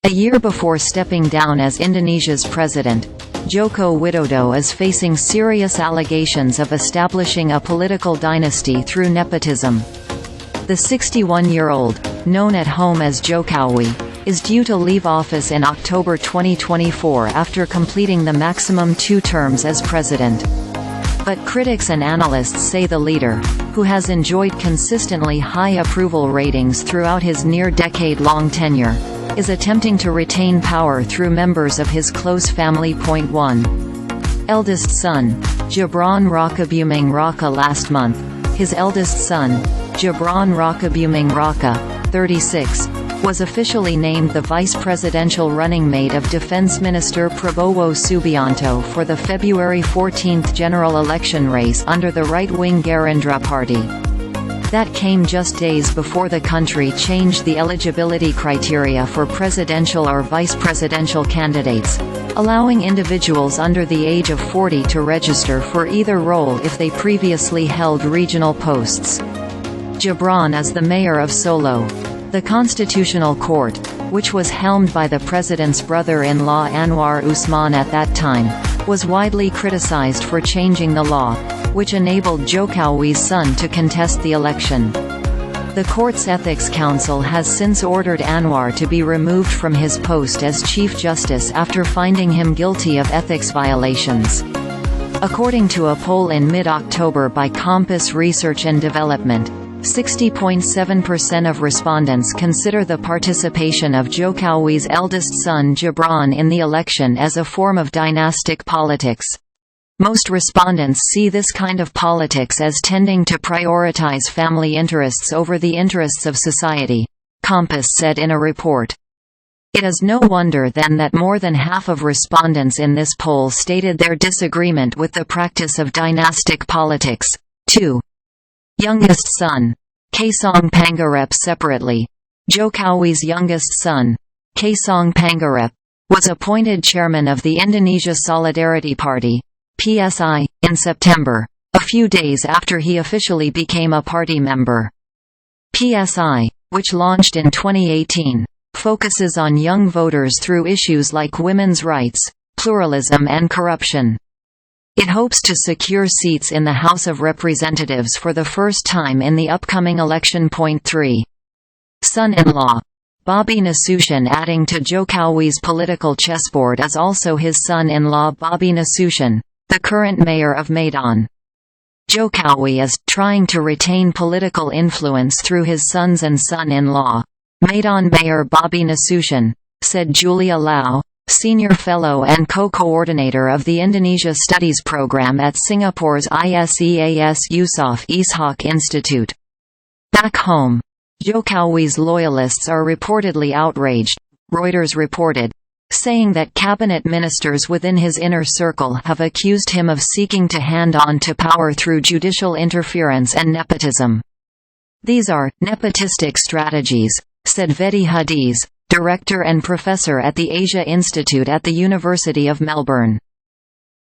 A year before stepping down as Indonesia's president, Joko Widodo is facing serious allegations of establishing a political dynasty through nepotism. The 61-year-old, known at home as Jokowi, is due to leave office in October 2024 after completing the maximum 2 terms as president. But critics and analysts say the leader, who has enjoyed consistently high approval ratings throughout his near-decade-long tenure, is attempting to retain power through members of his close family. 1. Eldest son, Gibran Rakabuming Raka. Last month, his eldest son, Gibran Rakabuming Raka, 36, was officially named the vice presidential running mate of Defence Minister Prabowo Subianto for the February 14 general election race under the right-wing Gerindra Party. That came just days before the country changed the eligibility criteria for presidential or vice presidential candidates, allowing individuals under the age of 40 to register for either role if they previously held regional posts. Gibran is the mayor of Solo. The Constitutional Court, which was helmed by the president's brother-in-law Anwar Usman at that time, was widely criticized for changing the law, which enabled Jokowi's son to contest the election. The court's Ethics Council has since ordered Anwar to be removed from his post as Chief Justice after finding him guilty of ethics violations. According to a poll in mid-October by Kompas Research and Development, 60.7% of respondents consider the participation of Jokowi's eldest son Gibran in the election as a form of dynastic politics. Most respondents see this kind of politics as tending to prioritize family interests over the interests of society, Kompas said in a report. It is no wonder then that more than half of respondents in this poll stated their disagreement with the practice of dynastic politics. 2. Youngest son, Kaesang PangarepSeparately. Jokowi's youngest son, Kaesang Pangarep, was appointed chairman of the Indonesia Solidarity Party, PSI, in September, a few days after he officially became a party member. PSI, which launched in 2018, focuses on young voters through issues like women's rights, pluralism and corruption. It hopes to secure seats in the House of Representatives for the first time in the upcoming election. 3. Son-in-law, Bobby Nasution. Adding to Jokowi's political chessboard is also his son-in-law Bobby Nasution, the current mayor of Medan. Jokowi is trying to retain political influence through his sons and son-in-law. Medan Mayor Bobby Nasution, said Julia Lau, senior fellow and co-coordinator of the Indonesia Studies Programme at Singapore's ISEAS Yusof Ishak Institute. Back home, Jokowi's loyalists are reportedly outraged, Reuters reported, saying that cabinet ministers within his inner circle have accused him of seeking to hand on to power through judicial interference and nepotism. These are nepotistic strategies, said Vedi Hadiz, director and professor at the Asia Institute at the University of Melbourne.